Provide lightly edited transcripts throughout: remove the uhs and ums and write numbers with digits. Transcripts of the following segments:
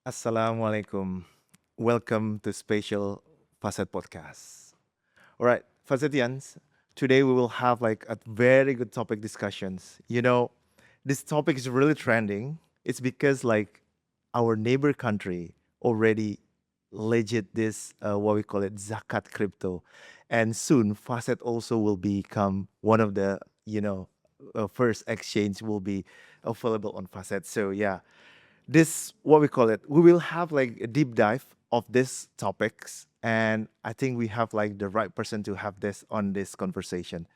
Assalamualaikum. Welcome to special Fasset podcast. All right, Fassetians, today we will have like a very good topic discussions. This topic is really trending. It's because like our neighbor country already legit this what we call it Zakat crypto, and soon Facet also will become one of the first exchange will be available on Facet. So yeah, this what we call it we will have like a deep dive of these topics, and I think we have like the right person to have this on this conversation.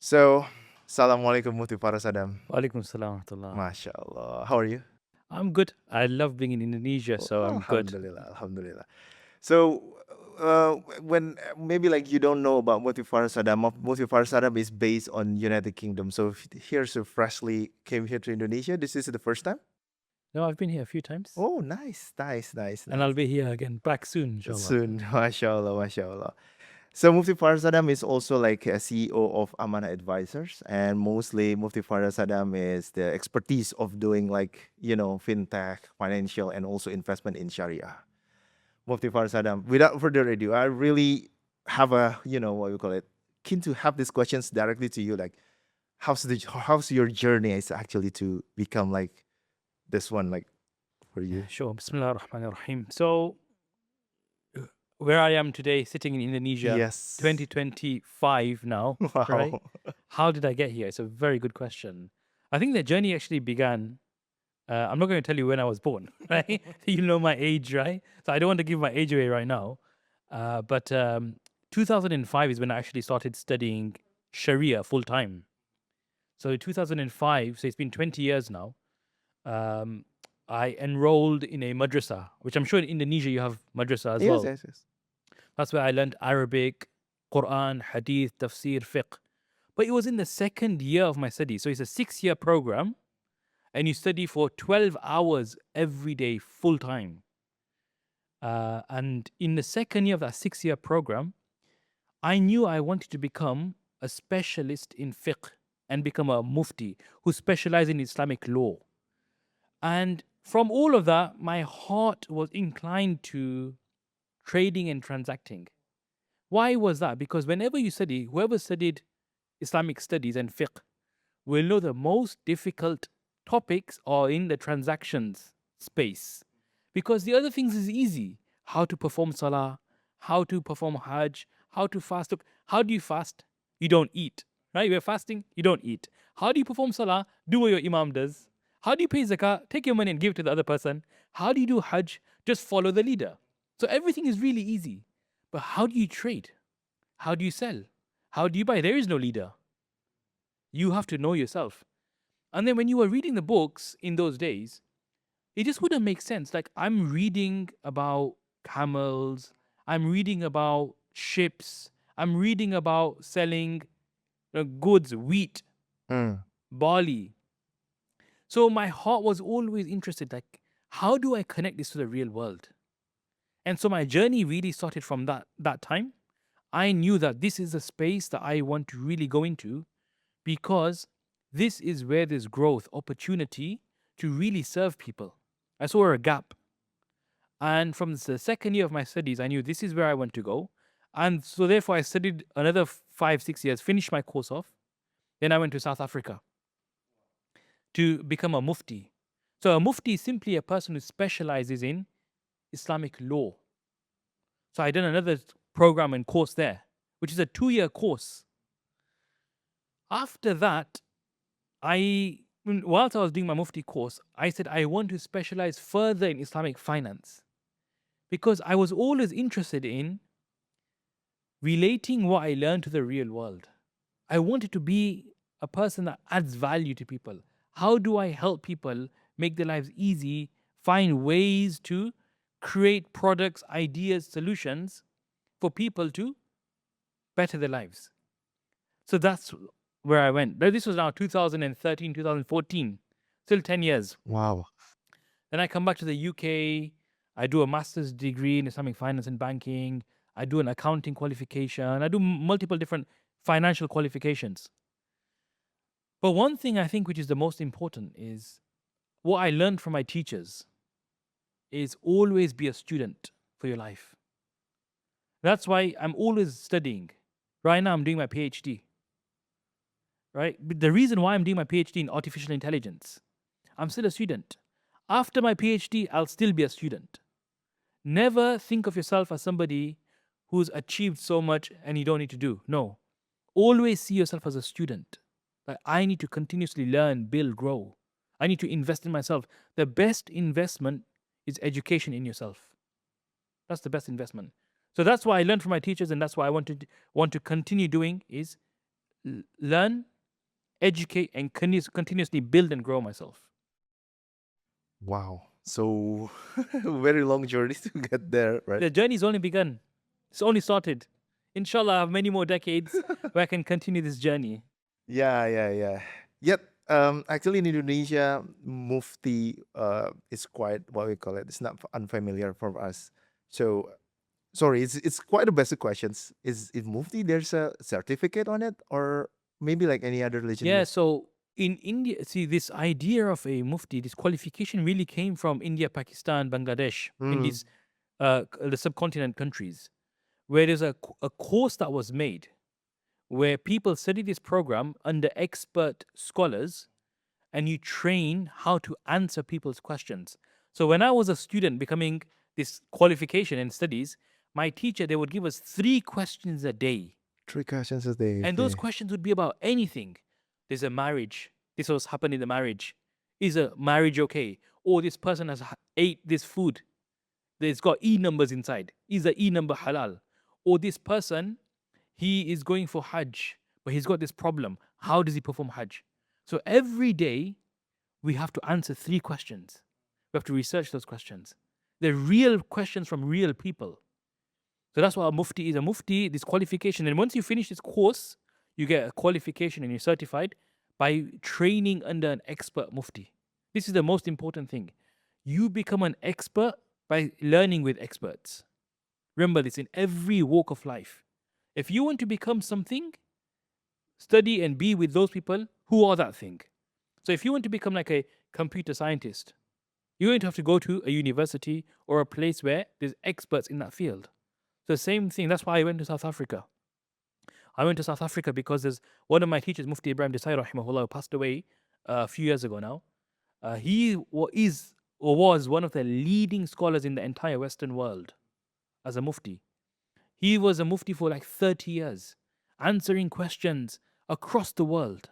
So Assalamualaikum Mufti Faraz Adam. Walaikum salam warahmatullah. MashaAllah, how are you? I'm good. I love being in Indonesia, Oh, so I'm good. alhamdulillah. So when maybe like you don't know about Mufti Faraz Adam, Mufti Faraz Adam is based on United Kingdom, so here's so freshly came here to Indonesia. This is the first time. No, I've been here a few times, Oh, and I'll nice. be here again back soon, inshallah. Soon, mashallah. So Mufti Faraz Adam is also like a CEO of Amana Advisors, and mostly Mufti Faraz Adam is the expertise of doing like fintech, financial, and also investment in Sharia. Mufti Faraz Adam. Without further ado, I really have a what we call it keen to have these questions directly to you. Like, how's your journey is actually to become like this one like for you? Sure. Bismillah ar-Rahman ar-Rahim. So, where I am today, sitting in Indonesia, Yes. 2025 now, right? Wow. How did I get here? It's a very good question. I think the journey actually began. I'm not going to tell you when I was born, right? You know my age, right? So I don't want to give my age away right now. But 2005 is when I actually started studying Sharia full time. So 2005, so it's been 20 years now. Um, I enrolled in a madrasa, which I'm sure in Indonesia you have madrasa as Yes, well. yes, yes. That's where I learned Arabic, Quran, Hadith, Tafsir, Fiqh. But it was in the second year of my study. So it's a 6 year program, and you study for 12 hours every day, full time. And in the second year of that 6 year program, I knew I wanted to become a specialist in fiqh and become a mufti who specialized in Islamic law. And from all of that, my heart was inclined to trading and transacting. Why was that? Because whenever you study, whoever studied Islamic studies and fiqh will know the most difficult topics are in the transactions space. Because the other things is easy. How to perform salah, how to perform hajj, how to fast. Look, how do you fast? You don't eat. Right? We're fasting, you don't eat. How do you perform salah? Do what your imam does. How do you pay zakat? Take your money and give it to the other person. How do you do hajj? Just follow the leader. So everything is really easy. But how do you trade? How do you sell? How do you buy? There is no leader. You have to know yourself. And then when you were reading the books in those days, it just wouldn't make sense. Like I'm reading about camels, I'm reading about ships, I'm reading about selling goods, wheat, Mm. barley. So my heart was always interested, like, how do I connect this to the real world? And so my journey really started from that time. I knew that this is a space that I want to really go into because this is where there's growth, opportunity to really serve people. I saw a gap. And from the second year of my studies, I knew this is where I want to go. And so therefore I studied another 5, 6 years, finished my course off. Then I went to South Africa to become a mufti. So a mufti is simply a person who specializes in Islamic law. So I did another program and course there, which is a 2 year course. After that, whilst I was doing my Mufti course, I said I want to specialize further in Islamic finance because I was always interested in relating what I learned to the real world. I wanted to be a person that adds value to people. How do I help people make their lives easy, find ways to create products, ideas, solutions for people to better their lives? So that's where I went. This was now 2013, 2014, still 10 years. Wow. Then I come back to the UK. I do a master's degree in Islamic finance and banking. I do an accounting qualification. I do multiple different financial qualifications. But one thing I think which is the most important is what I learned from my teachers. is always be a student for your life. That's why I'm always studying. Right now, I'm doing my PhD. Right? But the reason why I'm doing my PhD in artificial intelligence, I'm still a student. After my PhD, I'll still be a student. Never think of yourself as somebody who's achieved so much and you don't need to do. No. Always see yourself as a student. Like, I need to continuously learn, build, grow. I need to invest in myself. The best investment is education in yourself. That's the best investment. So that's why I learned from my teachers, and that's why I want to continue doing is learn, educate, and continuously build and grow myself. Wow. So very long journey to get there, right? The journey's only begun. It's only started. Inshallah, I have many more decades where I can continue this journey. Yeah. Yet, actually, in Indonesia, Mufti is quite what we call it. It's not unfamiliar for us. So, sorry, it's quite a basic questions. Is Mufti there's a certificate on it, or maybe like any other religion? Yeah, so in India, see, this idea of a mufti, this qualification really came from India, Pakistan, Bangladesh, in these the subcontinent countries, where there's a course that was made where people study this program under expert scholars and you train how to answer people's questions. So when I was a student becoming this qualification and studies, my teacher, they would give us 3 questions a day. 3 questions a day. And those Okay. questions would be about anything. There's a marriage. This was happened in the marriage. Is a marriage okay? Or this person has ate this food. There's got E numbers inside. Is the E number halal? Or this person, he is going for Hajj, but he's got this problem. How does he perform Hajj? So every day, we have to answer 3 questions. We have to research those questions. They're real questions from real people. So that's what a mufti is. A mufti, this qualification. And once you finish this course, you get a qualification and you're certified by training under an expert mufti. This is the most important thing. You become an expert by learning with experts. Remember this in every walk of life. If you want to become something, study and be with those people who are that thing. So if you want to become like a computer scientist, you're going to have to go to a university or a place where there's experts in that field. The same thing. That's why I went to South Africa. I went to South Africa because there's one of my teachers, Mufti Ibrahim Desai, rahimahullah, who passed away a few years ago now. He is or was one of the leading scholars in the entire Western world as a mufti. He was a mufti for like 30 years, answering questions across the world.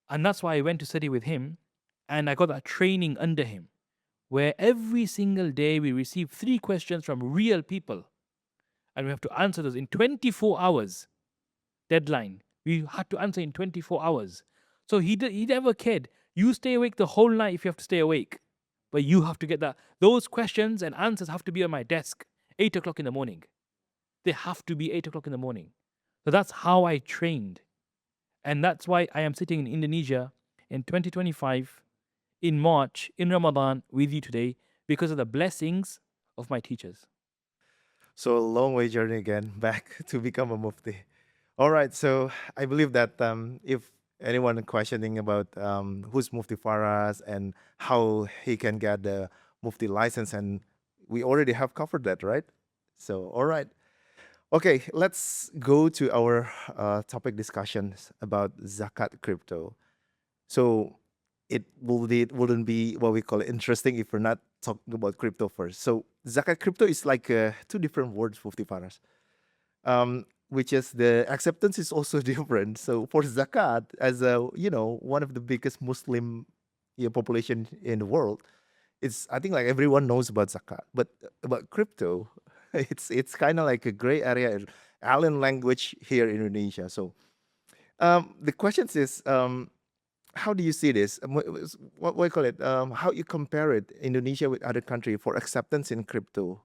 And that's why I went to study with him, and I got that training under him, where every single day we receive 3 questions from real people, and we have to answer those in 24 hours. Deadline. We had to answer in 24 hours. So he never cared. You stay awake the whole night if you have to stay awake. But you have to get that. Those questions and answers have to be on my desk 8 o'clock in the morning. They have to be 8 o'clock in the morning. So that's how I trained. And that's why I am sitting in Indonesia in 2025, in March, in Ramadan, with you today, because of the blessings of my teachers. So a long way journey again back to become a mufti. All right. So I believe that if anyone questioning about who's Mufti Faraz and how he can get the mufti license, and we already have covered that, right? So all right. Okay, let's go to our topic discussions about zakat crypto. So wouldn't be what we call it interesting if we're not talking about crypto first. So zakat crypto is like 2 different words, Mufti Faras. Which is the acceptance is also different. So for zakat, as a one of the biggest Muslim population in the world, it's I think like everyone knows about zakat, but about crypto, it's kind of like a gray area, alien language here in Indonesia. So the question is, how do you see this? What we call it? How you compare it Indonesia with other country for acceptance in crypto?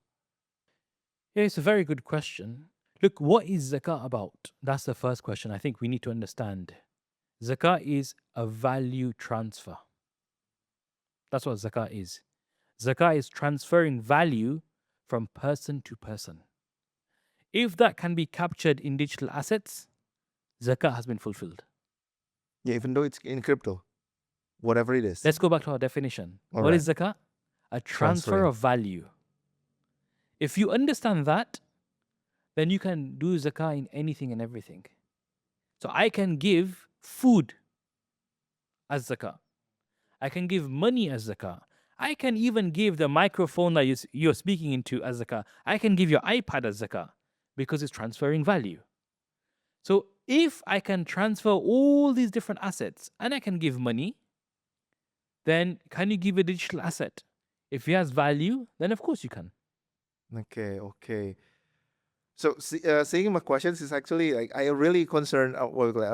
Yeah, it's a very good question. Look, what is zakat about? That's the first question I think we need to understand. Zakat is a value transfer. That's what zakat is. Zakat is transferring value from person to person. If that can be captured in digital assets, zakat has been fulfilled. Yeah, even though it's in crypto, whatever it is. Let's go back to our definition. All What right. is zakat? a transfer Transferring. of value. If you understand that, then you can do zakah in anything and everything. So I can give food as zakah. I can give money as zakah. I can even give the microphone that you're speaking into as zakah. I can give your iPad as zakah because it's transferring value. So if I can transfer all these different assets and I can give money, then can you give a digital asset? If it has value, then of course you can. Okay. So, seeing my questions is actually like I really concerned. I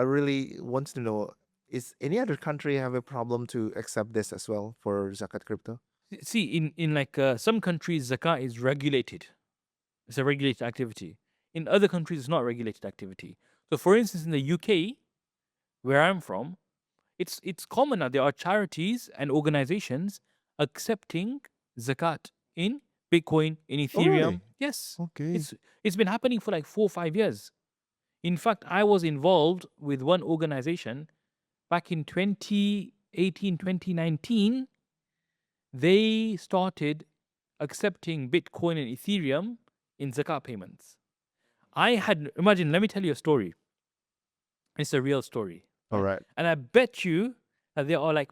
really want to know: is any other country have a problem to accept this as well for zakat crypto? See, in like some countries, zakah is regulated. It's a regulated activity. In other countries, it's not regulated activity. So, for instance, in the UK, where I'm from, it's common now. There are charities and organizations accepting zakat in Bitcoin, in Oh, really? Ethereum. Yes, Okay. it's been happening for like 4 or 5 years. In fact, I was involved with one organization back in 2018, 2019. They started accepting Bitcoin and Ethereum in zakat payments. Imagine, let me tell you a story. It's a real story. All Right? right. And I bet you that there are like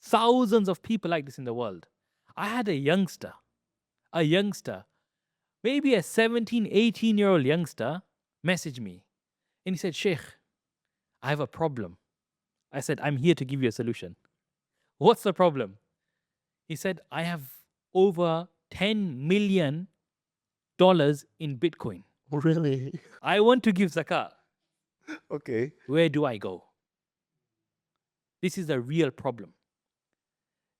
thousands of people like this in the world. I had a youngster, maybe a 17, 18-year-old youngster, message me. And he said, Sheikh, I have a problem. I said, I'm here to give you a solution. What's the problem? He said, I have over $10 million in Bitcoin. Really? I want to give zakat. Okay. Where do I go? This is a real problem.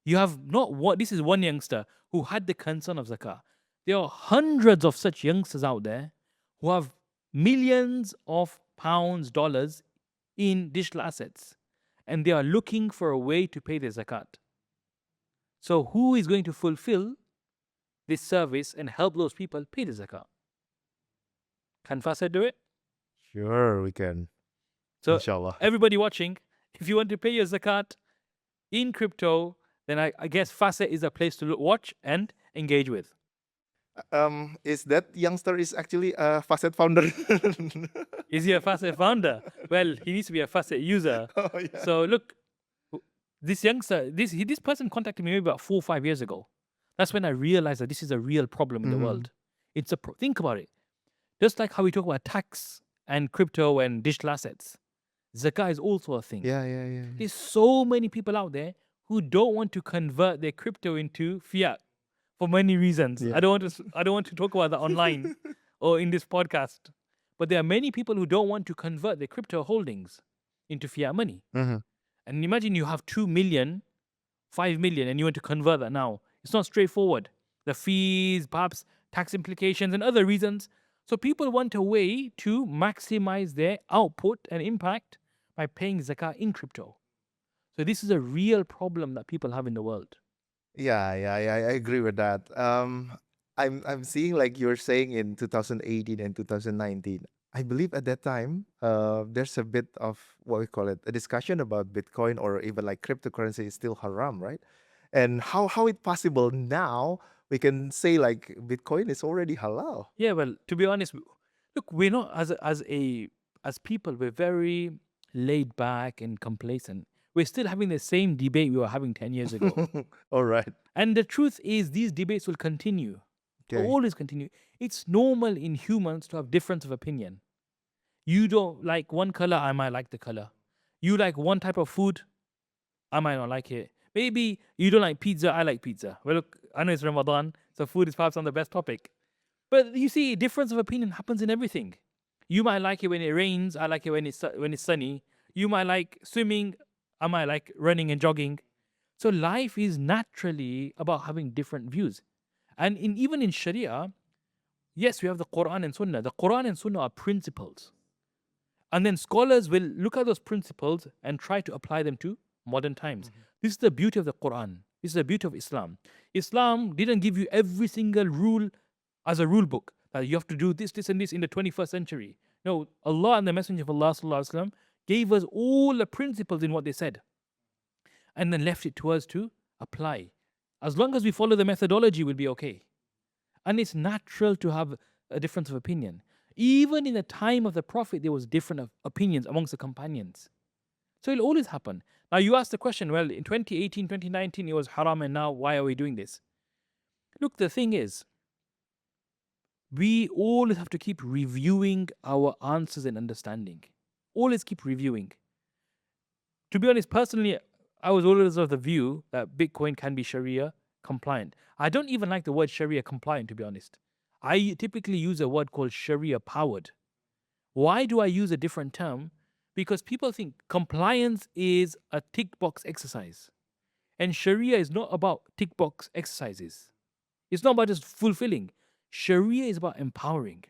You have not what this is one youngster who had the concern of zakah. There are hundreds of such youngsters out there who have millions of pounds, dollars in digital assets, and they are looking for a way to pay their zakat. So who is going to fulfill this service and help those people pay the zakat? Can Fasset do it? Sure, we can. So Inshallah. everybody watching, if you want to pay your zakat in crypto, then I guess Fasset is a place to watch and engage with. Is that youngster is actually a Facet founder? Is he a Fasset founder? Well, he needs to be a Fasset user. Oh, yeah. So look, this youngster, this person contacted me maybe about 4 or 5 years ago. That's when I realized that this is a real problem in the world. It's think about it. Just like how we talk about tax and crypto and digital assets, zakah is also a thing. Yeah. There's so many people out there who don't want to convert their crypto into fiat for many reasons. Yeah. I don't want to talk about that online or in this podcast. But there are many people who don't want to convert their crypto holdings into fiat money. Mhm. And imagine you have 2 million, 5 million, and you want to convert that now. It's not straightforward. The fees, perhaps tax implications, and other reasons. So people want a way to maximize their output and impact by paying zakah in crypto. So this is a real problem that people have in the world. Yeah, I agree with that. I'm seeing like you're saying in 2018 and 2019. I believe at that time, there's a bit of what we call it, a discussion about Bitcoin or even like cryptocurrency is still haram, right? And how it possible now we can say like Bitcoin is already halal. Yeah, well, to be honest, look, we're not as people, we're very laid back and complacent. We're still having the same debate we were having 10 years ago. All right. And the truth is, these debates will continue. Will Okay. always continue. It's normal in humans to have difference of opinion. You don't like one color, I might like the color. You like one type of food, I might not like it. Maybe you don't like pizza, I like pizza. Well, look, I know it's Ramadan, so food is perhaps on the best topic. But you see, difference of opinion happens in everything. You might like it when it rains, I like it when it's sunny. You might like swimming, I might like running and jogging. So life is naturally about having different views. And even in Sharia, yes, we have the Quran and Sunnah. The Quran and Sunnah are principles. And then scholars will look at those principles and try to apply them to modern times. This is the beauty of the Quran. This is the beauty of Islam. Islam didn't give you every single rule as a rule book that you have to do this, this, and this in the 21st century. No, Allah and the Messenger of Allah sallallahu alaihi wasallam gave us all the principles in what they said, and then left it to us to apply. As long as we follow the methodology, we'll be okay. And it's natural to have a difference of opinion. Even in the time of the Prophet, there was different opinions amongst the companions. So it'll always happen. Now you ask the question, well, in 2018, 2019, it was haram, and now why are we doing this? Look, the thing is, we always have to keep reviewing our answers and understanding. Always keep reviewing. To be honest, personally, I was always of the view that Bitcoin can be Sharia compliant. I don't even like the word Sharia compliant, to be honest. I typically use a word called Sharia powered. Why do I use a different term? Because people think compliance is a tick box exercise. And Sharia is not about tick box exercises. It's not about just fulfilling. Sharia is about empowering.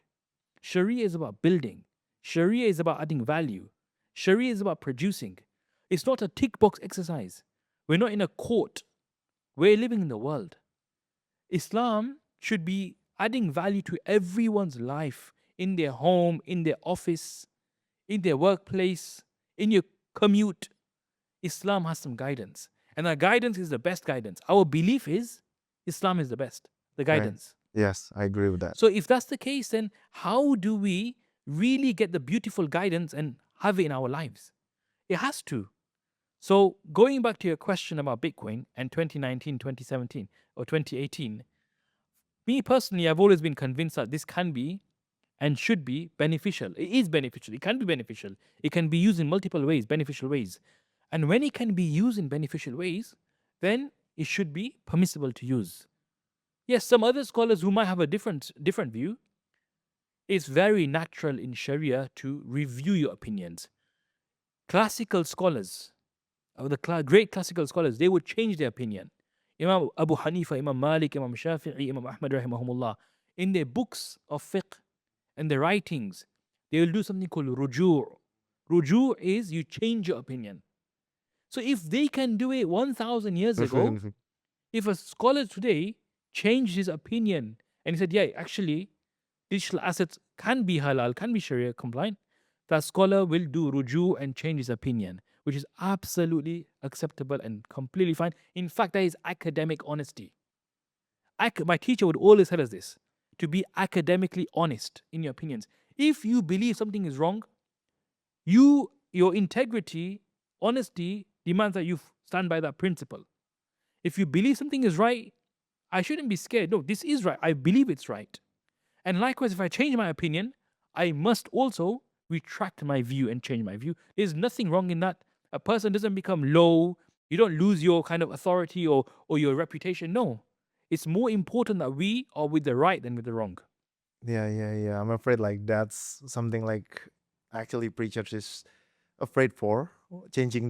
Sharia is about building. Sharia is about adding value. Sharia is about producing. It's not a tick box exercise. We're not in a court. We're living in the world. Islam should be adding value to everyone's life, in their home, in their office, in their workplace, in your commute. Islam has some guidance. And our guidance is the best guidance. Our belief is Islam is the best, the Right. guidance. Yes, I agree with that. So if that's the case, then how do we really get the beautiful guidance and have it in our lives? It has to. So going back to your question about Bitcoin and 2019, 2017, or 2018, me personally, I've always been convinced that this can be and should be beneficial. It is beneficial. It can be beneficial. It can be used in multiple ways, beneficial ways. And when it can be used in beneficial ways, then it should be permissible to use. Yes, some other scholars who might have a different view, it's very natural in Sharia to review your opinions. Classical scholars, the great classical scholars, they would change their opinion. Imam Abu Hanifa, Imam Malik, Imam Shafi'i, Imam Ahmad rahimahumullah, in their books of fiqh and their writings, they will do something called ruju'. Ruju' is you change your opinion. So if they can do it 1,000 years ago, if a scholar today changed his opinion and he said, yeah, actually, digital assets can be halal, can be Sharia compliant, that scholar will do ruju' and change his opinion, which is absolutely acceptable and completely fine. In fact, that is academic honesty. My teacher would always tell us this, to be academically honest in your opinions. If you believe something is wrong, your integrity, honesty demands that you stand by that principle. If you believe something is right, I shouldn't be scared. No, this is right. I believe it's right. And likewise, if I change my opinion, I must also retract my view and change my view. There's nothing wrong in that. A person doesn't become low. You don't lose your kind of authority or your reputation. No. It's more important that we are with the right than with the wrong. Yeah. I'm afraid like that's something like actually preacher is afraid for changing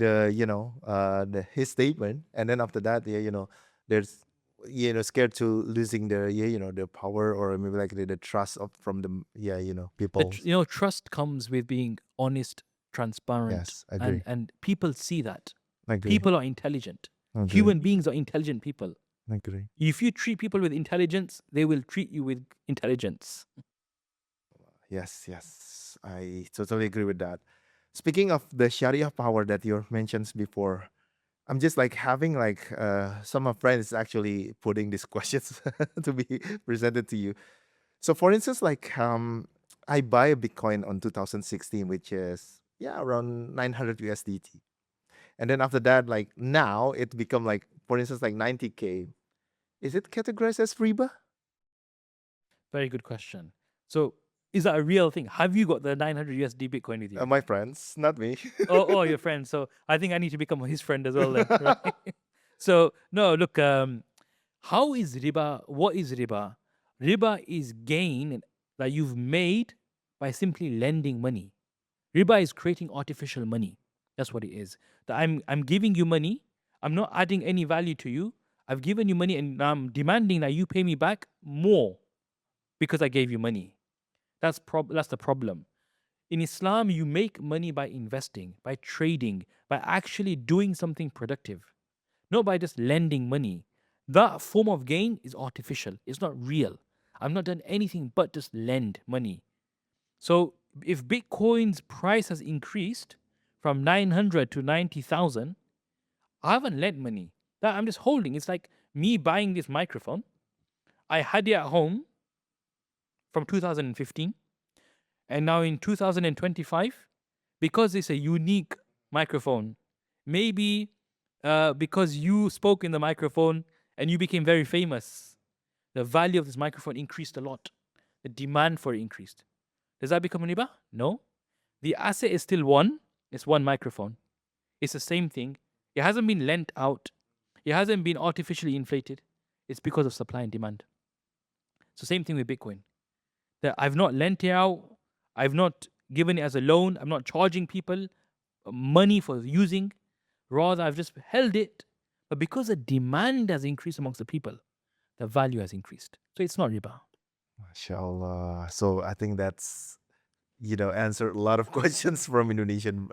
his statement, and then after that, there's scared to losing the power, or maybe like the trust from the people. Trust comes with being honest, transparent, Yes, agree. and people see that. Agree. People are intelligent. Agree. Human beings are intelligent people. Agree. If you treat people with intelligence, they will treat you with intelligence. Yes, I totally agree with that. Speaking of the Sharia power that you mentioned before, I'm just like having like some of friends actually putting these questions to be presented to you. So for instance, like I buy a Bitcoin on 2016, which is around 900 USDT. And then after that, like now it become like, for instance, like 90K. Is it categorized as riba? Very good question. So, is that a real thing? Have you got the 900 USD Bitcoin with you? My friends, not me. Oh, your friend. So I think I need to become his friend as well then, right? So no, look, how is riba? What is riba? Riba is gain that you've made by simply lending money. Riba is creating artificial money. That's what it is. That I'm giving you money. I'm not adding any value to you. I've given you money and I'm demanding that you pay me back more because I gave you money. That's the problem. In Islam, you make money by investing, by trading, by actually doing something productive, not by just lending money. That form of gain is artificial. It's not real. I've not done anything but just lend money. So if Bitcoin's price has increased from 900 to 90,000, I haven't lent money. That I'm just holding. It's like Me buying this microphone, I had it at home from 2015, and now in 2025, because it's a unique microphone, maybe because you spoke in the microphone and you became very famous, the value of this microphone increased a lot. The demand for it increased. Does that become riba? No. The asset is still one. It's one microphone. It's the same thing. It hasn't been lent out. It hasn't been artificially inflated. It's because of supply and demand. So same thing with Bitcoin. That I've not lent it out. I've not given it as a loan. I'm not charging people money for using. Rather, I've just held it. But because the demand has increased amongst the people, the value has increased. So it's not riba. MashaAllah. So I think that's, answered a lot of questions from Indonesian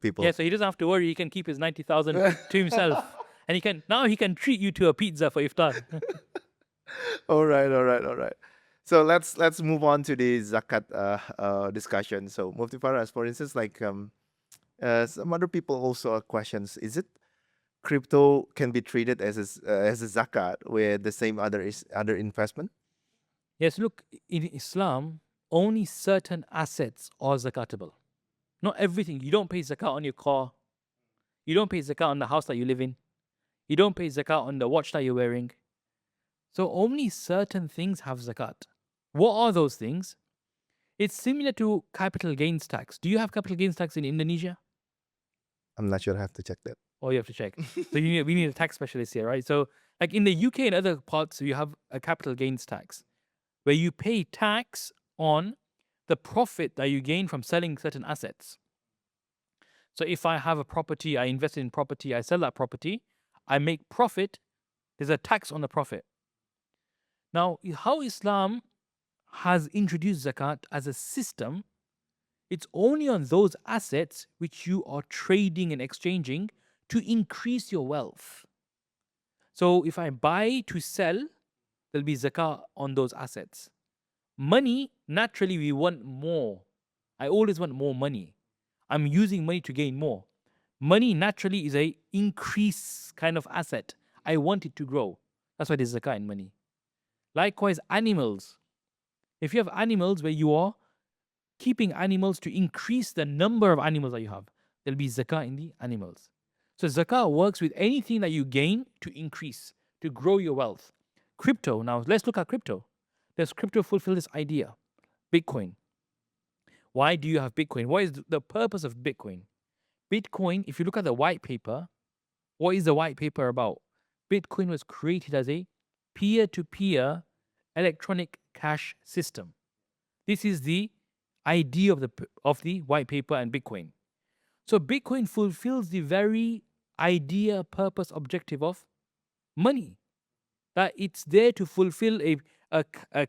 people. Yeah, so he doesn't have to worry. He can keep his 90,000 to himself. And he can treat you to a pizza for iftar. All right. So let's move on to the zakat discussion. So Mufti Faraz, for instance, like some other people also have questions. Is it crypto can be treated as a zakat with the same other investment? Yes, look, in Islam, only certain assets are zakatable. Not everything. You don't pay zakat on your car. You don't pay zakat on the house that you live in. You don't pay zakat on the watch that you're wearing. So only certain things have zakat. What are those things? It's similar to capital gains tax. Do you have capital gains tax in Indonesia? I'm not sure. I have to check that. Oh, you have to check. So we need a tax specialist here, right? So like in the UK and other parts, you have a capital gains tax where you pay tax on the profit that you gain from selling certain assets. So if I have a property, I invest in property, I sell that property, I make profit, there's a tax on the profit. Now, how Islam has introduced zakat as a system, it's only on those assets which you are trading and exchanging to increase your wealth. So if I buy to sell, there'll be zakat on those assets. Money, naturally, we want more. I always want more money. I'm using money to gain more. Money naturally is a increase kind of asset. I want it to grow. That's why there's zakah in money. Likewise, animals. If you have animals where you are keeping animals to increase the number of animals that you have, there'll be zakah in the animals. So zakah works with anything that you gain to increase, to grow your wealth. Crypto, now let's look at crypto. Does crypto fulfill this idea? Bitcoin. Why do you have Bitcoin? What is the purpose of Bitcoin? Bitcoin, if you look at the white paper, what is the white paper about? Bitcoin was created as a peer-to-peer electronic cash system. This is the idea of the white paper and Bitcoin. So Bitcoin fulfills the very idea, purpose, objective of money. That it's there to fulfill a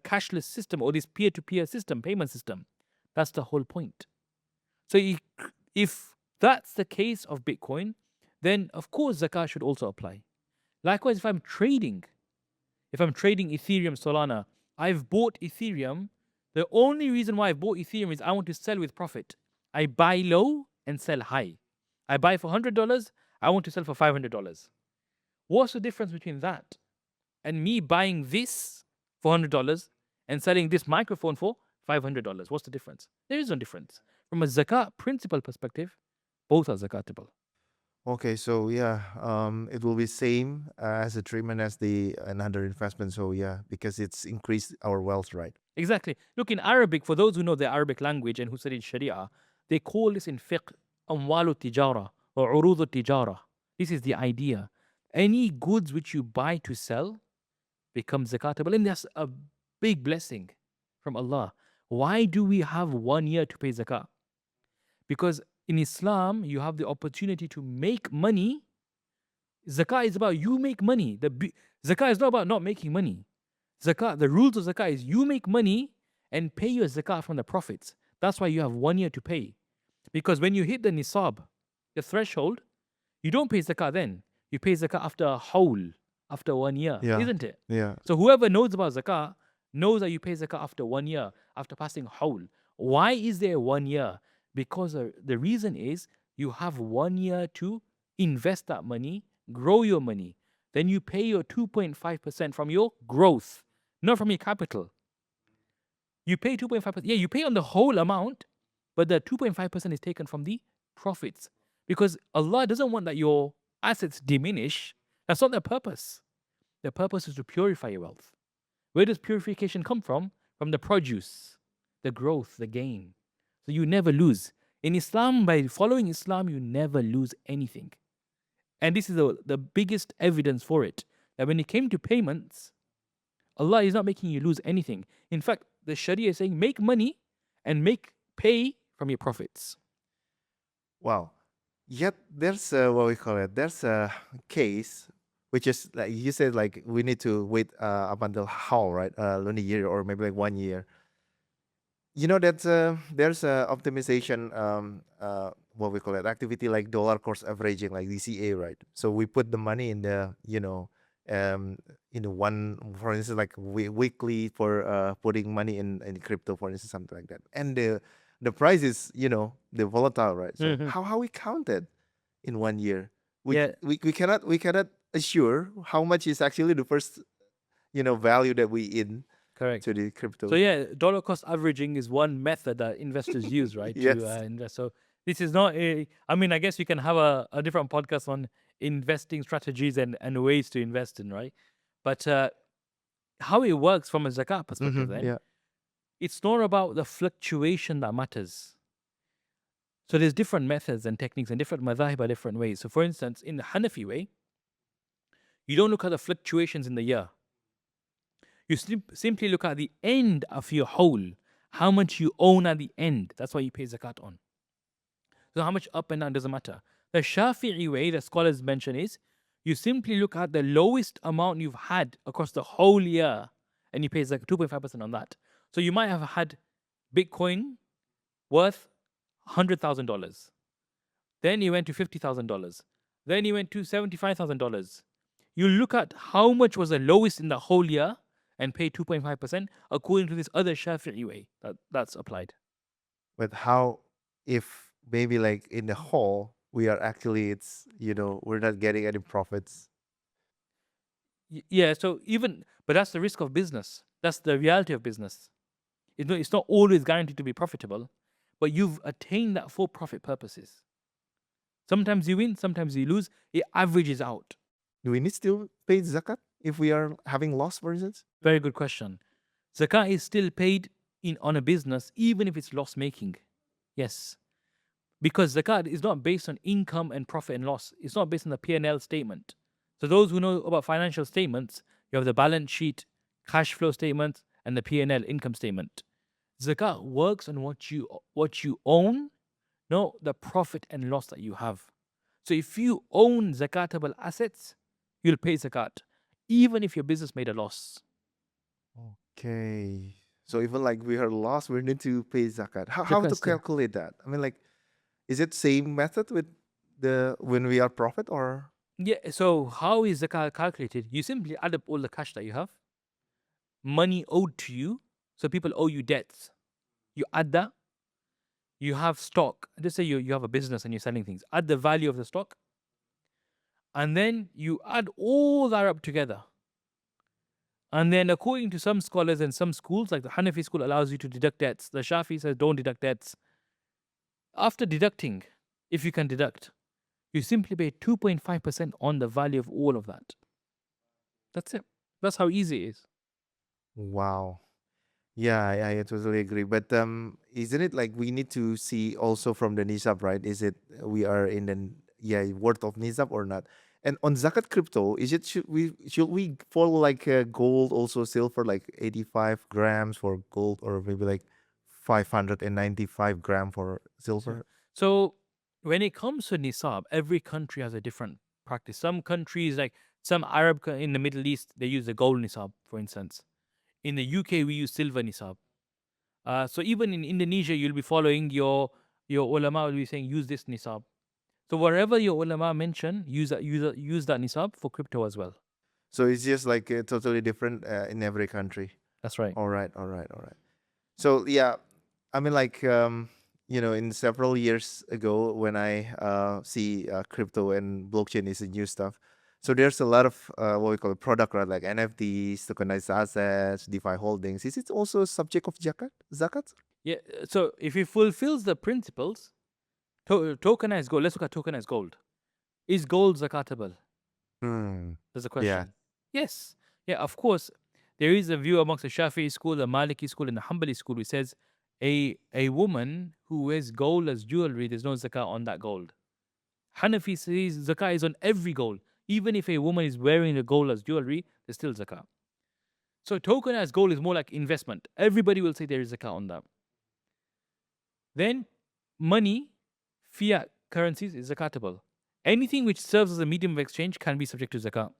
cashless system or this peer-to-peer system, payment system. That's the whole point. So if that's the case of Bitcoin, then of course zakah should also apply. Likewise, if I'm trading Ethereum, Solana, I've bought Ethereum. The only reason why I've bought Ethereum is I want to sell with profit. I buy low and sell high. I buy for $100, I want to sell for $500. What's the difference between that and me buying this for $100 and selling this microphone for $500? What's the difference? There is no difference. From a zakat principle perspective, both are zakatable. Okay, so yeah, it will be same as a treatment as the another investment. So yeah, because it's increased our wealth, right? Exactly. Look, in Arabic, for those who know the Arabic language and who study sharia, they call this in fiqh amwalu tijara or urudu tijara. This is the idea. Any goods which you buy to sell become zakatable, and that's a big blessing from Allah. Why do we have 1 year to pay zakat? Because in Islam, you have the opportunity to make money. Zakah is about you make money. Zakah is not about not making money. Zakah, the rules of zakah is you make money and pay your zakah from the profits. That's why you have 1 year to pay. Because when you hit the nisab, the threshold, you don't pay zakah then. You pay zakah after a haul, after 1 year, Yeah. isn't it? Yeah. So whoever knows about zakah knows that you pay zakah after 1 year, after passing haul. Why is there 1 year? Because the reason is you have 1 year to invest that money, grow your money. then you pay your 2.5% from your growth, not from your capital. You pay 2.5%. Yeah, you pay on the whole amount, but the 2.5% is taken from the profits. Because Allah doesn't want that your assets diminish. That's not their purpose. Their purpose is to purify your wealth. Where does purification come from? From the produce, the growth, the gain. So you never lose. In Islam, by following Islam, you never lose anything. And this is the biggest evidence for it. That when it came to payments, Allah is not making you lose anything. In fact, the Sharia is saying make money and pay from your profits. Wow. Yet there's what we call it. There's a case which is like you said, like we need to wait up until how, right? Only a year or maybe like 1 year. You know that there's a optimization what we call it activity like dollar cost averaging like DCA, right? So we put the money in the one, for instance, like weekly for putting money in crypto, for instance, something like that, and the price is the volatile, right? So how we count it in 1 year? Yeah. We cannot assure how much is actually the first value that we in Correct. to the crypto. So yeah, dollar cost averaging is one method that investors use, right? Yes. To invest. So this is not a. I mean, I guess we can have a different podcast on investing strategies and ways to invest in, right? But how it works from a zakat perspective, then Yeah. it's not about the fluctuation that matters. So there's different methods and techniques and different madhahib are different ways. So for instance, in the Hanafi way, you don't look at the fluctuations in the year. You simply look at the end of your whole, how much you own at the end. That's what you pay zakat on. So how much up and down doesn't matter. The Shafi'i way, the scholars mention, is you simply look at the lowest amount you've had across the whole year and you pay zakat 2.5% on that. So you might have had Bitcoin worth $100,000. Then you went to $50,000. Then you went to $75,000. You look at how much was the lowest in the whole year and pay 2.5% according to this other Shafi'i way that's applied. But how if maybe like in the whole we are actually we're not getting any profits? Yeah, so but that's the risk of business. That's the reality of business. It's not always guaranteed to be profitable, but you've attained that for profit purposes. Sometimes you win, sometimes you lose. It averages out. Do we need still pay zakat if we are having loss, for instance? Very good question. Zakat is still paid on a business even if it's loss making. Yes. Because zakat is not based on income and profit and loss. It's not based on the P&L statement. So those who know about financial statements, you have the balance sheet, cash flow statement, and the P&L income statement. Zakat works on what you own, not the profit and loss that you have. So if you own zakatable assets, you'll pay zakat, even if your business made a loss. Okay. So even like we are lost, we need to pay zakat. How to Zakat still. calculate that? I mean, like, is it same method with when we are profit or? Yeah, so how is zakat calculated? You simply add up all the cash that you have, money owed to you. So people owe you debts. You add that. You have stock. Let's say you have a business and you're selling things. Add the value of the stock. And then you add all that up together. And then according to some scholars and some schools, like the Hanafi school allows you to deduct debts. The Shafi says don't deduct debts. After deducting, if you can deduct, you simply pay 2.5% on the value of all of that. That's it. That's how easy it is. Wow. Yeah, I totally agree. But isn't it like we need to see also from the nisab, right? Is it we are in the worth of nisab or not? And on zakat crypto, is it should we follow like gold also silver like 85 grams for gold or maybe like 595 gram for silver? So when it comes to nisab, every country has a different practice. Some countries, like some in the Middle East, they use the gold nisab, for instance. In the UK, we use silver nisab. So even in Indonesia, you'll be following your ulama will be saying use this nisab. So wherever your ulama mention, use that nisab for crypto as well. So it's just like totally different in every country. That's right. All right. So yeah, I mean like in several years ago when I see crypto and blockchain is a new stuff. So there's a lot of what we call a product, right? Like NFTs, tokenized assets, DeFi holdings. Is it also a subject of Zakat? Yeah. So if it fulfills the principles, tokenized gold. Let's look at tokenized gold. Is gold zakatable? Hmm. There's a Yeah. question. Yes. Yeah. Of course, there is a view amongst the Shafi'i school, the Maliki school, and the Hanbali school which says a woman who wears gold as jewelry, there's no zakat on that gold. Hanafi says zakat is on every gold. Even if a woman is wearing the gold as jewelry, there's still zakat. So tokenized gold is more like investment. Everybody will say there is zakat on that. Then money, fiat currencies is zakatable. Anything which serves as a medium of exchange can be subject to zakat.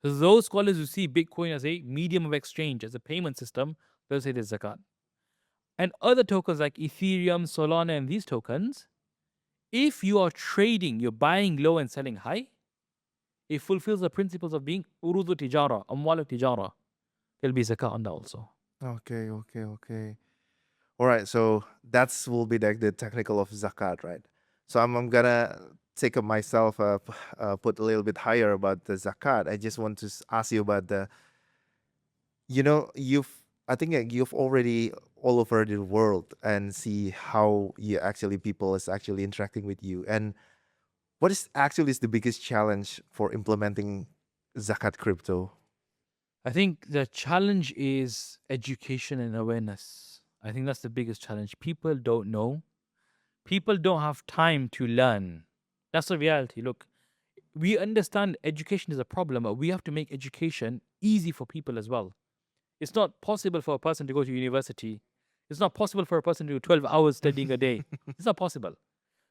So those scholars who see Bitcoin as a medium of exchange, as a payment system, they'll say there's zakat. And other tokens like Ethereum, Solana, and these tokens, if you are trading, you're buying low and selling high, it fulfills the principles of being urudu tijara, amwal tijara. There'll be zakat on that also. Okay. All right. So that's will be like the technical of Zakat, right? So I'm gonna take up myself, put a little bit higher about the Zakat. I just want to ask you about the, I think you've already all over the world and see how you actually people is actually interacting with you. And what is the biggest challenge for implementing Zakat crypto? I think the challenge is education and awareness. I think that's the biggest challenge. People don't know. People don't have time to learn. That's the reality. Look, we understand education is a problem, but we have to make education easy for people as well. It's not possible for a person to go to university. It's not possible for a person to do 12 hours studying a day. It's not possible.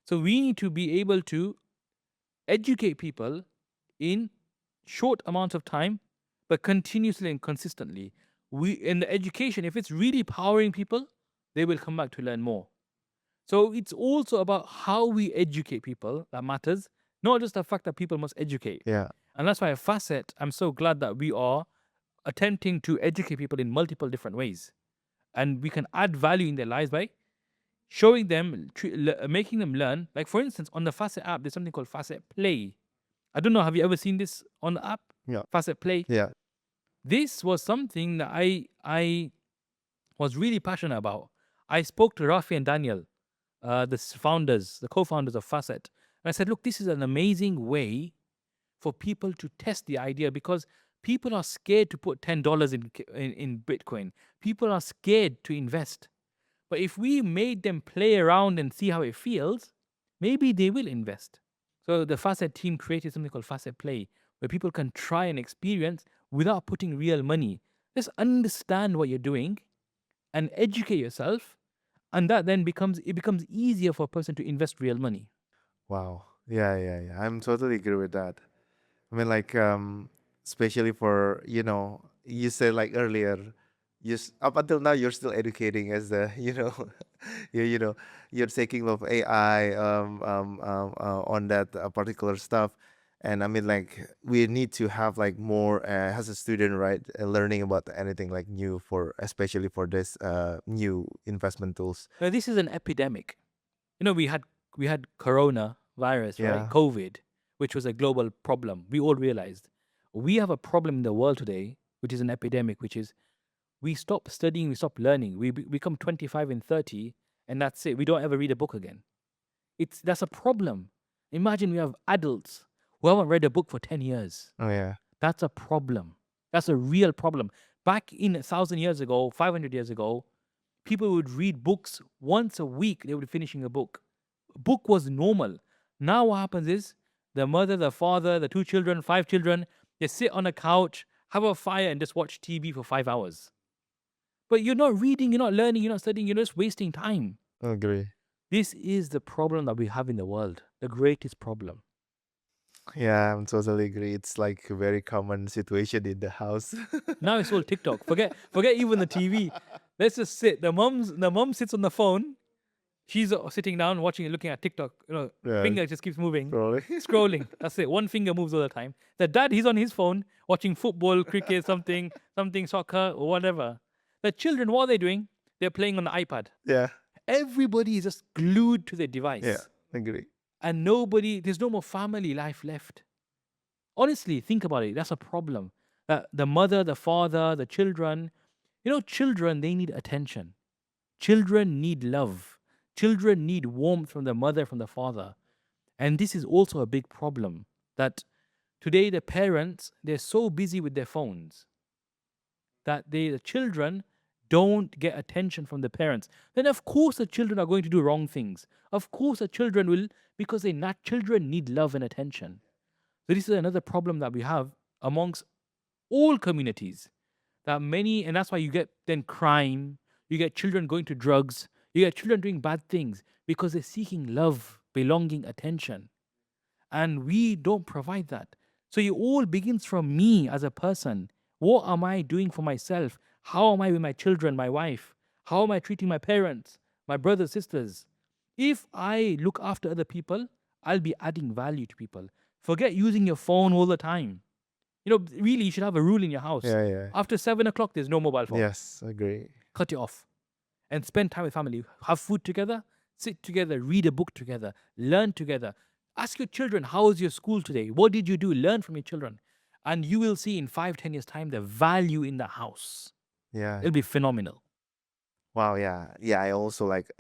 So we need to be able to educate people in short amounts of time, but continuously and consistently. We in the education, if it's really powering people, they will come back to learn more. So it's also about how we educate people that matters, not just the fact that people must educate. Yeah. And that's why at Facet, I'm so glad that we are attempting to educate people in multiple different ways. And we can add value in their lives by showing them, making them learn. Like, for instance, on the Facet app, there's something called Facet Play. I don't know, have you ever seen this on the app? Yeah. Facet Play. Yeah. This was something that I was really passionate about. I spoke to Rafi and Daniel, the co-founders of Facet, and I said, look, this is an amazing way for people to test the idea because people are scared to put $10 in Bitcoin. People are scared to invest. But if we made them play around and see how it feels, maybe they will invest. So the Facet team created something called Facet Play, where people can try and experience without putting real money. Just understand what you're doing and educate yourself, and that then becomes easier for a person to invest real money. Wow. Yeah. I'm totally agree with that. I mean, like, especially for, you said like earlier, up until now, you're still educating as the, you're taking of AI on that particular stuff. And I mean, like, we need to have like more as a student, right? Learning about anything like new for, especially for this new investment tools. Now, this is an epidemic. We had corona virus, right? Yeah. COVID, which was a global problem. We all realized we have a problem in the world today, which is an epidemic, which is we stop studying, we stop learning. We become 25 and 30, and that's it. We don't ever read a book again. That's a problem. Imagine we have adults who haven't read a book for 10 years. Oh, yeah. That's a problem. That's a real problem. Back in 1,000 years ago, 500 years ago, people would read books once a week. They would be finishing a book. Book was normal. Now what happens is the mother, the father, the 2 children, 5 children, they sit on a couch, have a fire, and just watch TV for 5 hours. But you're not reading, you're not learning, you're not studying, you're just wasting time. Agree. This is the problem that we have in the world, the greatest problem. Yeah, I'm totally agree. It's like a very common situation in the house. Now it's all TikTok. Forget even the TV. Let's just sit. The mom sits on the phone. She's sitting down watching, looking at TikTok. Yeah, Finger just keeps moving, probably. scrolling. That's it. One finger moves all the time. The dad, he's on his phone watching football, cricket, something, soccer, or whatever. The children, what are they doing? They're playing on the iPad. Yeah, Everybody is just glued to their device. yeah, agree. And there's no more family life left. Honestly, think about it. That's a problem. The mother, the father, the children, children, they need attention. Children need love. Children need warmth from the mother, from the father. And this is also a big problem that today the parents, they're so busy with their phones that the children don't get attention from the parents. Then of course the children are going to do wrong things. Of course the children will, because children need love and attention. So this is another problem that we have amongst all communities. And that's why you get then crime, you get children going to drugs, you get children doing bad things because they're seeking love, belonging, attention. And we don't provide that. So it all begins from me as a person. What am I doing for myself? How am I with my children, my wife? How am I treating my parents, my brothers, sisters? If I look after other people, I'll be adding value to people. Forget using your phone all the time. Really, you should have a rule in your house. Yeah, yeah. After 7 o'clock, there's no mobile phone. Yes, agree. Cut it off and spend time with family. Have food together, sit together, read a book together, learn together. Ask your children, how was your school today? What did you do? Learn from your children. And you will see in 5, 10 years' time the value in the house. Yeah. It'll be phenomenal. Wow, yeah. Yeah, I also like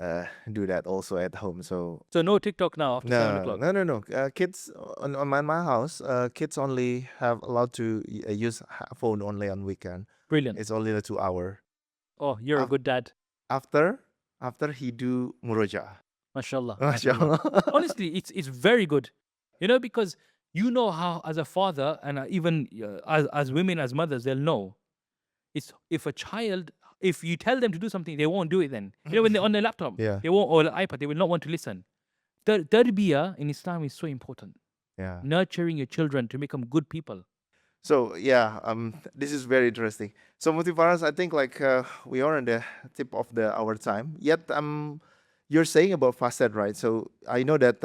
do that also at home. So So no TikTok now after 7 o'clock. no. Kids on my house, kids only have allowed to use phone only on weekend. Brilliant. It's only the 2 hour. Oh, you're a Af- good dad. After he do muroja. Mashallah. Mashallah. Honestly, it's very good. Because how as a father and even as women, as mothers, they'll know. It's if you tell them to do something, they won't do it then. When they're on their laptop, Yeah. they won't, or the iPad, they will not want to listen. Tarbiyah in Islam is so important. Yeah. Nurturing your children to become good people. So yeah, this is very interesting. So Mufti Faraz, I think like we are on the tip of our time. Yet you're saying about Fasset, right? So I know that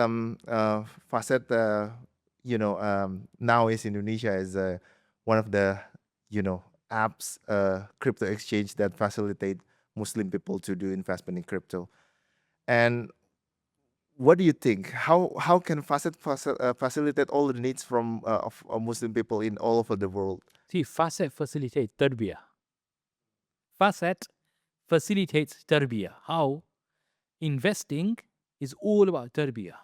Fasset, now is Indonesia is one of the apps, crypto exchange that facilitate Muslim people to do investment in crypto. And what do you think? How can Fasset facilitate all the needs of Muslim people in all over the world? See, Fasset facilitates tarbiyah. Fasset facilitates tarbiyah. How? Investing is all about tarbiyah.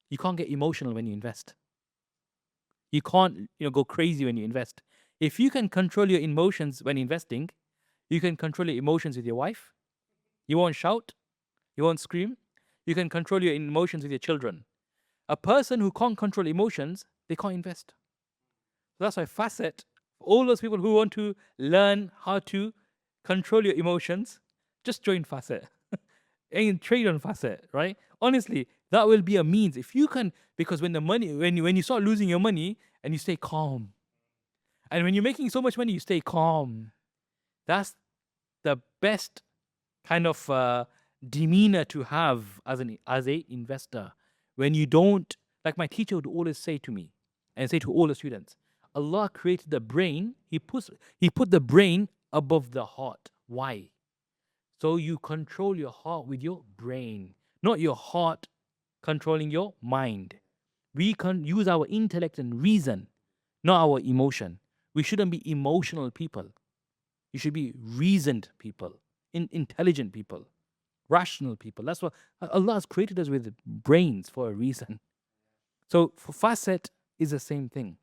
You can't get emotional when you invest. You can't go crazy when you invest. If you can control your emotions when investing, you can control your emotions with your wife. You won't shout. You won't scream. You can control your emotions with your children. A person who can't control emotions, they can't invest. So that's why Fasset, all those people who want to learn how to control your emotions, just join Fasset and trade on Fasset, right? Honestly, that will be a means. If you can, because when you start losing your money and you stay calm, and when you're making so much money, you stay calm. That's the best kind of demeanor to have as a investor. When you don't, like my teacher would always say to me and say to all the students, Allah created the brain. He put the brain above the heart. Why? So you control your heart with your brain, not your heart controlling your mind. We can use our intellect and reason, not our emotion. We shouldn't be emotional people. You should be reasoned people, intelligent people, rational people. That's what Allah has created us with brains for a reason. So for Fasset is the same thing.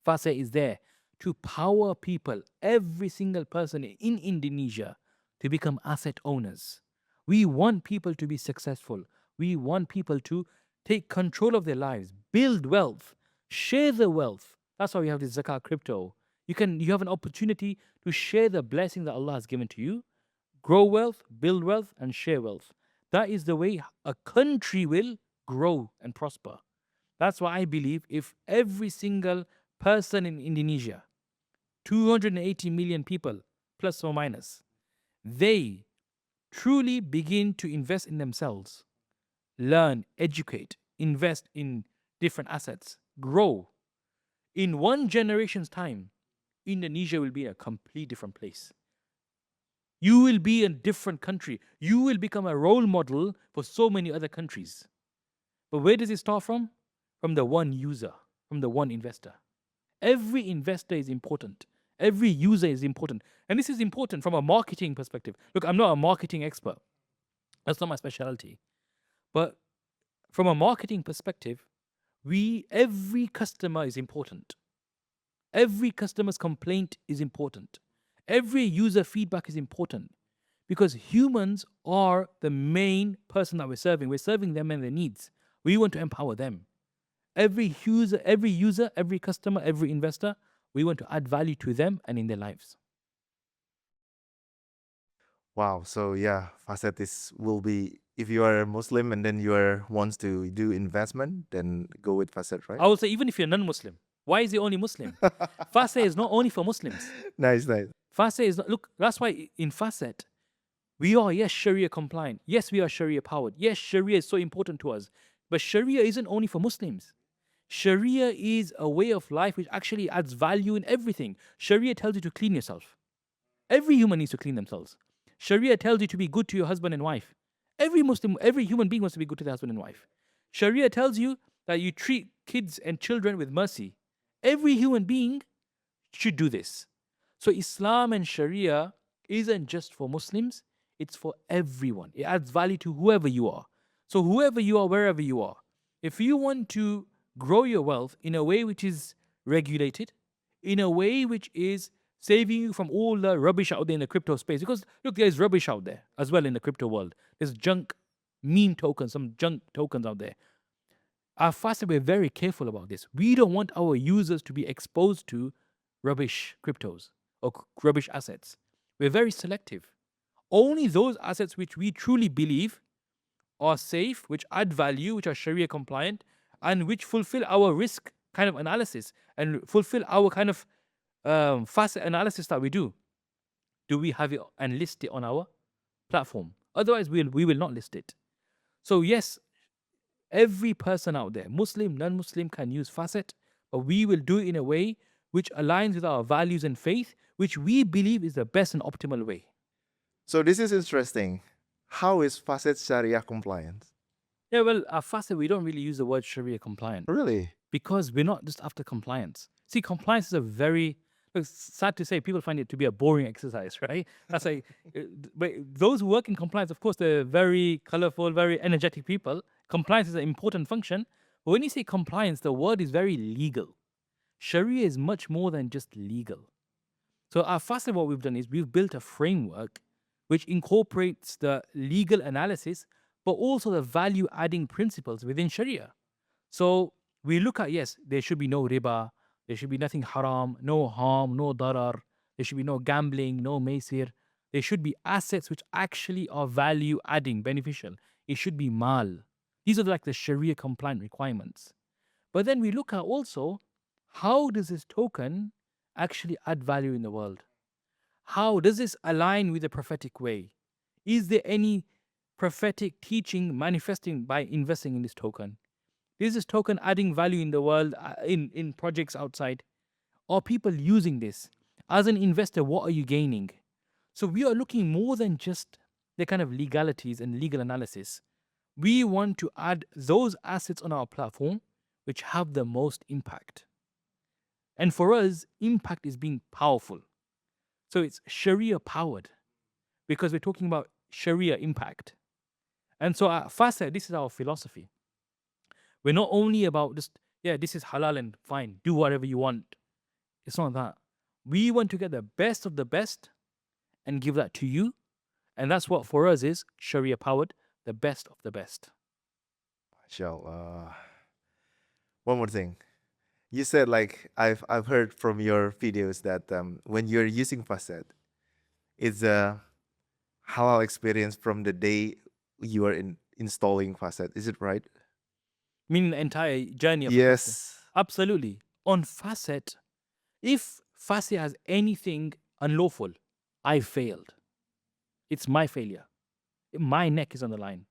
Fasset is there to power people, every single person in Indonesia, to become asset owners. We want people to be successful. We want people to take control of their lives, build wealth, share the wealth. That's why we have this Zakat crypto. You have an opportunity to share the blessing that Allah has given to you, grow wealth, build wealth, and share wealth. That is the way a country will grow and prosper. That's why I believe if every single person in Indonesia, 280 million people, plus or minus, they truly begin to invest in themselves, learn, educate, invest in different assets, grow, in one generation's time, Indonesia will be a complete different place. You will be a different country. You will become a role model for so many other countries. But where does it start from? From the one user, from the one investor. Every investor is important. Every user is important. And this is important from a marketing perspective. Look, I'm not a marketing expert. That's not my specialty. But from a marketing perspective, every customer is important. Every customer's complaint is important. Every user feedback is important because humans are the main person that we're serving. We're serving them and their needs. We want to empower them. Every user, every customer, every investor, we want to add value to them and in their lives. Wow. So yeah, Fasset will be, if you are a Muslim and then you are wants to do investment, then go with Fasset, right? I would say even if you're non-Muslim, why is it only Muslim? Fasset is not only for Muslims. Nice, nice. Fasset is not, look, that's why in Fasset, we are, yes, Sharia compliant. Yes, we are Sharia powered. Yes, Sharia is so important to us. But Sharia isn't only for Muslims. Sharia is a way of life which actually adds value in everything. Sharia tells you to clean yourself. Every human needs to clean themselves. Sharia tells you to be good to your husband and wife. Every Muslim, every human being wants to be good to their husband and wife. Sharia tells you that you treat kids and children with mercy. Every human being should do this. So Islam and Sharia isn't just for Muslims, it's for everyone. It adds value to whoever you are. So whoever you are, wherever you are, if you want to grow your wealth in a way which is regulated, in a way which is saving you from all the rubbish out there in the crypto space, because look, there's rubbish out there as well in the crypto world. There's junk meme tokens, some junk tokens out there. Our Fasset, we're very careful about this. We don't want our users to be exposed to rubbish cryptos or rubbish assets. We're very selective. Only those assets which we truly believe are safe, which add value, which are Sharia compliant, and which fulfill our risk kind of analysis and fulfill our kind of Fasset analysis that we do we have it and list it on our platform? Otherwise, we will not list it. So yes, every person out there, Muslim, non-Muslim, can use Fasset, but we will do it in a way which aligns with our values and faith, which we believe is the best and optimal way. So this is interesting. How is Fasset Syariah compliant? Yeah, well, at Fasset, we don't really use the word Sharia compliant Really? because we're not just after compliance. See, compliance is a very, it's sad to say, people find it to be a boring exercise, right? That's like, but those who work in compliance, of course, they're very colorful, very energetic people. Compliance is an important function. But when you say compliance, the word is very legal. Sharia is much more than just legal. So at Fasset, what we've done is we've built a framework which incorporates the legal analysis, but also the value-adding principles within Sharia. So we look at, yes, there should be no riba, there should be nothing haram, no harm, no darar, there should be no gambling, no maisir. There should be assets which actually are value-adding, beneficial. It should be mal. These are like the Sharia compliant requirements. But then we look at also, how does this token actually add value in the world? How does this align with the prophetic way? Is there any prophetic teaching manifesting by investing in this token? Is this token adding value in the world, in projects outside? Are people using this? As an investor, what are you gaining? So we are looking more than just the kind of legalities and legal analysis. We want to add those assets on our platform which have the most impact. And for us, impact is being powerful. So it's Sharia powered because we're talking about Sharia impact. And so at Fasset, this is our philosophy. We're not only about just, yeah, this is halal and fine, do whatever you want. It's not that. We want to get the best of the best and give that to you. And that's what for us is Sharia powered, the best of the best. Mashallah. One more thing. You said like I've heard from your videos that when you're using Fasset, it's a halal experience from the day you are installing Fasset. Is it right? Meaning the entire journey of the Fasset. Yes. Absolutely. On Fasset, if Fasset has anything unlawful, I failed. It's my failure. My neck is on the line.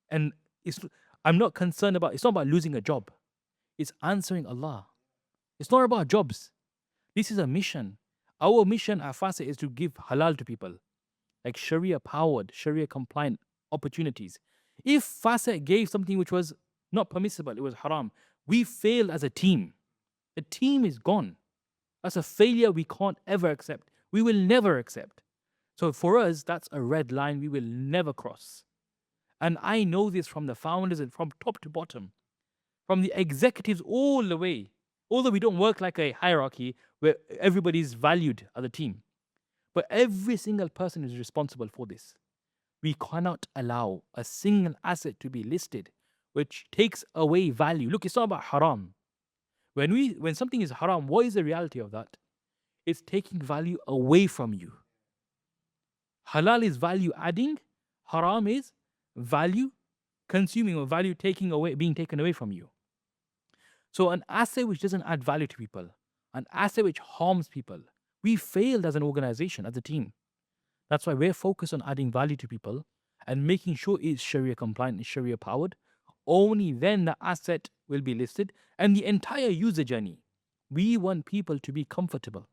And I'm not concerned about, it's not about losing a job. It's answering Allah. It's not about jobs. This is a mission. Our mission at Fasset is to give halal to people, like Sharia powered, Sharia compliant opportunities. If Fasset gave something which was not permissible, it was haram, we failed as a team. The team is gone. That's a failure we can't ever accept. We will never accept. So for us, that's a red line we will never cross. And I know this from the founders and from top to bottom, from the executives all the way. Although we don't work like a hierarchy where everybody is valued as a team, but every single person is responsible for this. We cannot allow a single asset to be listed which takes away value. Look, it's not about haram. When something is haram, what is the reality of that? It's taking value away from you. Halal is value adding, haram is value consuming or value being taken away from you. So an asset which doesn't add value to people, an asset which harms people, we failed as an organization, as a team. That's why we're focused on adding value to people and making sure it's Sharia compliant and Sharia powered. Only then the asset will be listed and the entire user journey. We want people to be comfortable.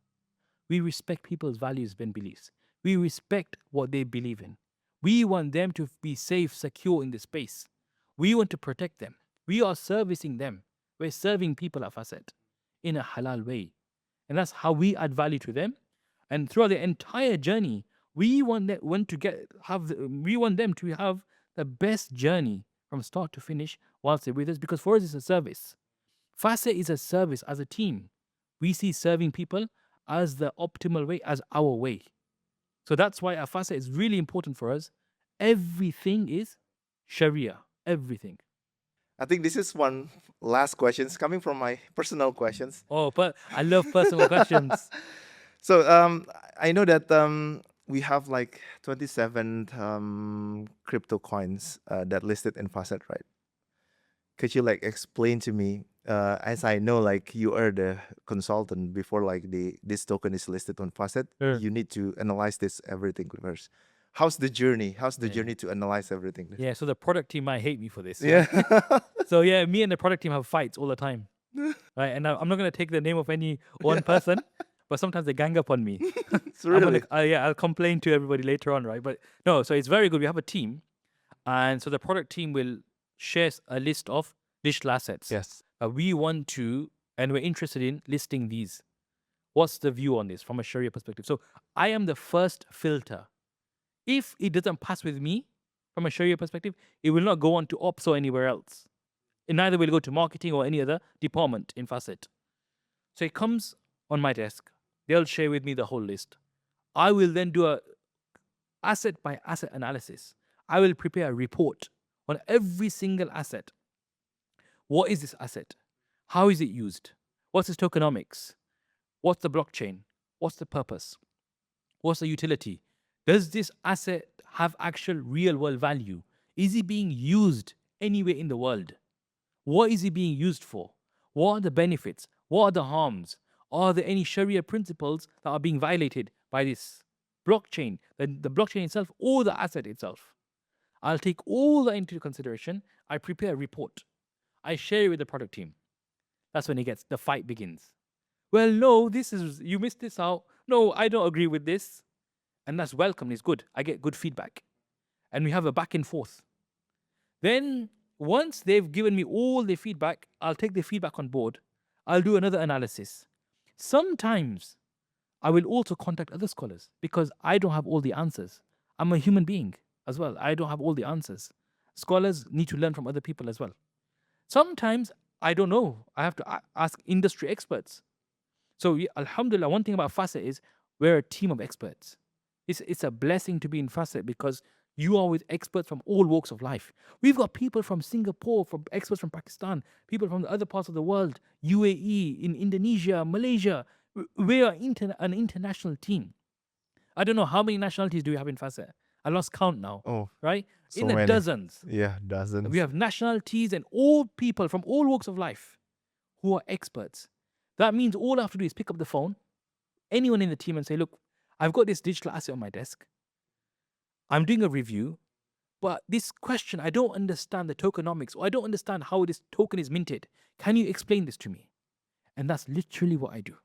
We respect people's values and beliefs. We respect what they believe in. We want them to be safe, secure in the space. We want to protect them. We are servicing them. We're serving people at Fasset in a halal way. And that's how we add value to them. And throughout the entire journey, we want them to have the best journey from start to finish whilst they're with us, because for us it's a service. Fasset is a service as a team. We see serving people as the optimal way, as our way. So that's why at Fasset is really important for us. Everything is Sharia. Everything. I think this is one last questions coming from my personal questions. Oh, but I love personal questions. So I know that we have like 27 crypto coins that listed in Fasset, right? Could you like explain to me, as I know like you are the consultant before like this token is listed on Fasset, Sure. you need to analyze this everything first. How's the journey? How's the Yeah. journey to analyze everything? Yeah, so the product team might hate me for this. Yeah. Right? So yeah, me and the product team have fights all the time. Right? And I'm not going to take the name of any one person, but sometimes they gang up on me. It's really. I'll complain to everybody later on, right? But no, so it's very good. We have a team. And so the product team will share a list of digital assets. Yes. We want to, and we're interested in listing these. What's the view on this from a Sharia perspective? So I am the first filter. If it doesn't pass with me from a Sharia perspective, it will not go on to ops or anywhere else. It neither will go to marketing or any other department in Fasset. So it comes on my desk. They'll share with me the whole list. I will then do a asset by asset analysis. I will prepare a report on every single asset. What is this asset? How is it used? What's its tokenomics? What's the blockchain? What's the purpose? What's the utility? Does this asset have actual real world value? Is it being used anywhere in the world? What is it being used for? What are the benefits? What are the harms? Are there any Sharia principles that are being violated by this blockchain, the blockchain itself or the asset itself? I'll take all that into consideration. I prepare a report. I share it with the product team. That's when the fight begins. Well, no, you missed this out. No, I don't agree with this. And that's welcome. It's good. I get good feedback. And we have a back and forth. Then once they've given me all the feedback, I'll take the feedback on board. I'll do another analysis. Sometimes I will also contact other scholars because I don't have all the answers. I'm a human being as well. I don't have all the answers. Scholars need to learn from other people as well. Sometimes I don't know. I have to ask industry experts. So alhamdulillah, one thing about Fasset is we're a team of experts. It's a blessing to be in Fasset because you are with experts from all walks of life. We've got people from Singapore, from experts from Pakistan, people from the other parts of the world, UAE, in Indonesia, Malaysia. We are an international team. I don't know how many nationalities do we have in Fasset. I lost count now. Oh, right? so In the many. dozens. Yeah, dozens. We have nationalities and all people from all walks of life who are experts. That means all I have to do is pick up the phone, anyone in the team, and say, look, I've got this digital asset on my desk. I'm doing a review, but this question, I don't understand the tokenomics, or I don't understand how this token is minted. Can you explain this to me? And that's literally what I do.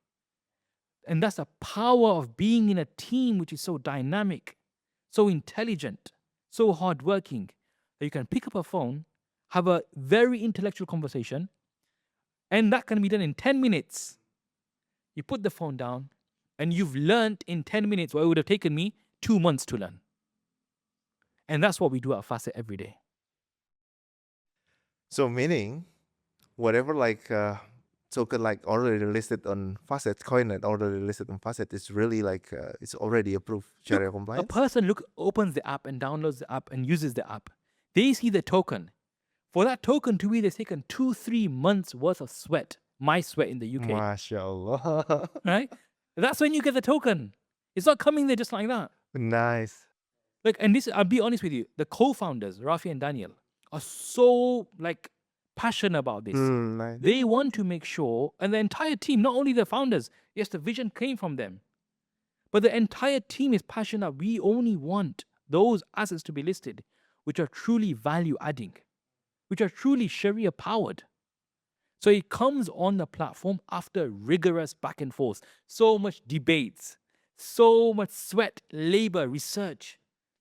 And that's the power of being in a team which is so dynamic, so intelligent, so hardworking, that you can pick up a phone, have a very intellectual conversation, And that can be done in 10 minutes. You put the phone down and you've learned in 10 minutes what it would have taken me 2 months to learn. And that's what we do at Fasset every day. So meaning, whatever like token like already listed on Fasset, coin that already listed on Fasset is really like it's already approved Sharia A compliance. person opens the app and downloads the app and uses the app. They see the token. For that token to be, they've taken 2-3 months worth of sweat, my sweat in the UK, MashaAllah. right? That's when you get the token. It's not coming there just like that. Nice. Like, and this, I'll be honest with you, the co-founders, Rafi and Daniel, are so like passionate about this. Nice. They want to make sure, and the entire team, not only the founders, yes, the vision came from them, but the entire team is passionate. We only want those assets to be listed which are truly value adding, which are truly Sharia powered. So it comes on the platform after rigorous back and forth, so much debates, so much sweat, labor, research.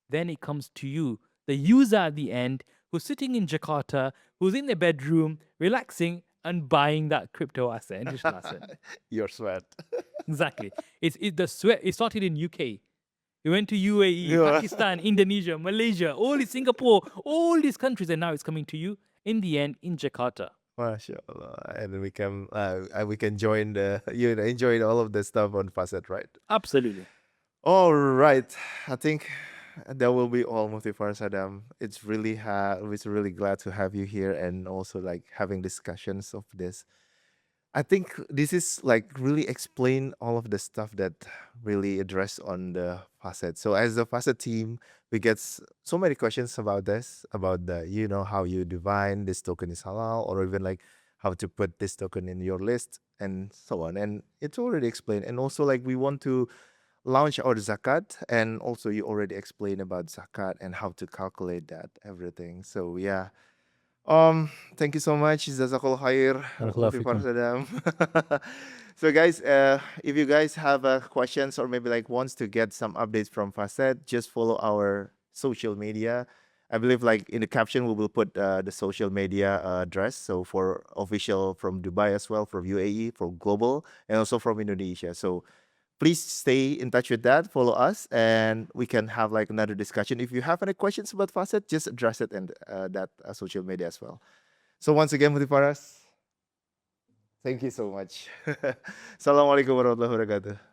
Then it comes to you, the user at the end, who's sitting in Jakarta, who's in their bedroom, relaxing and buying that crypto asset, and digital asset. Your sweat. Exactly. The sweat. It started in UK. It went to UAE, Yeah. Pakistan, Indonesia, Malaysia, all in Singapore, all these countries, and now it's coming to you in the end in Jakarta. MashaAllah. And we can join enjoy all of the stuff on Facet, right? Absolutely. All right. I think that will be all, Mufti Faraz Adam. It's really glad to have you here and also like having discussions of this. I think this is like really explain all of the stuff that really address on the Facet. So as the Facet team, we get so many questions about this, about the how you define this token is halal, or even like how to put this token in your list and so on. And it's already explained. And also like we want to launch our zakat, and also you already explained about zakat and how to calculate that everything. So yeah. Thank you so much. Jazakallah khair. Barakallahu Mufti fikum. Faraz Adam. So guys, if you guys have questions or maybe like wants to get some updates from Facet, just follow our social media. I believe like in the caption we will put the social media address. So for official from Dubai as well, from UAE, for global, and also from Indonesia. So please stay in touch with that, follow us, and we can have like another discussion. If you have any questions about Facet, just address it in that social media as well. So once again, Mufti Faraz, thank you so much. Assalamualaikum warahmatullahi wabarakatuh.